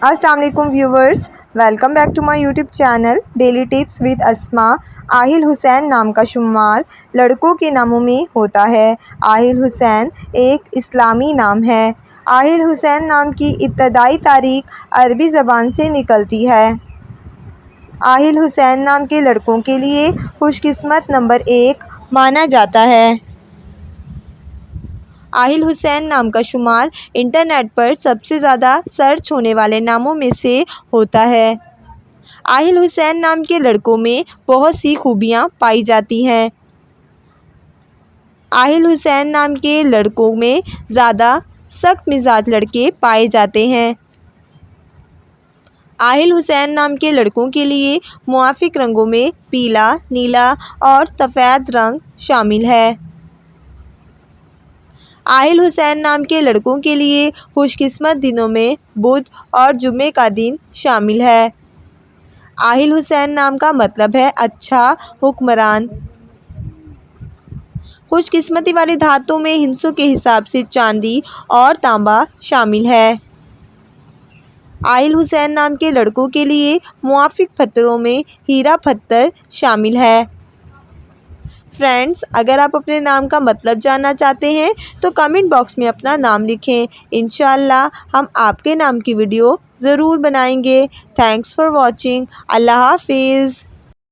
السلام علیکم viewers, welcome back to my YouTube channel daily tips with Asma. Ahil Hussain نام کا شمار لڑکوں کے ناموں میں ہوتا ہے۔ آہل حسین ایک اسلامی نام ہے۔ آہل حسین نام کی ابتدائی تاریخ عربی زبان سے نکلتی ہے۔ آہل حسین نام کے لڑکوں کے لیے خوش قسمت نمبر 1 مانا جاتا ہے۔ آہل حسین نام کا شمار انٹرنیٹ پر سب سے زیادہ سرچ ہونے والے ناموں میں سے ہوتا ہے۔ آہل حسین نام کے لڑکوں میں بہت سی خوبیاں پائی جاتی ہیں۔ آہل حسین نام کے لڑکوں میں زیادہ سخت مزاج لڑکے پائے جاتے ہیں۔ آہل حسین نام کے لڑکوں کے لیے موافق رنگوں میں پیلا، نیلا اور سفید رنگ شامل ہے۔ آہل حسین نام کے لڑکوں کے لیے خوش قسمت دنوں میں بدھ اور جمعے کا دن شامل ہے۔ آہل حسین نام کا مطلب ہے اچھا حکمران۔ خوش قسمتی والی دھاتوں میں ہندسوں کے حساب سے چاندی اور تانبا شامل ہے۔ آہل حسین نام کے لڑکوں کے لیے موافق پتھروں میں ہیرا پتھر شامل ہے۔ فرینڈز، اگر آپ اپنے نام کا مطلب جاننا چاہتے ہیں تو کمنٹ باکس میں اپنا نام لکھیں۔ انشاءاللہ ہم آپ کے نام کی ویڈیو ضرور بنائیں گے۔ Thanks for watching. اللہ حافظ۔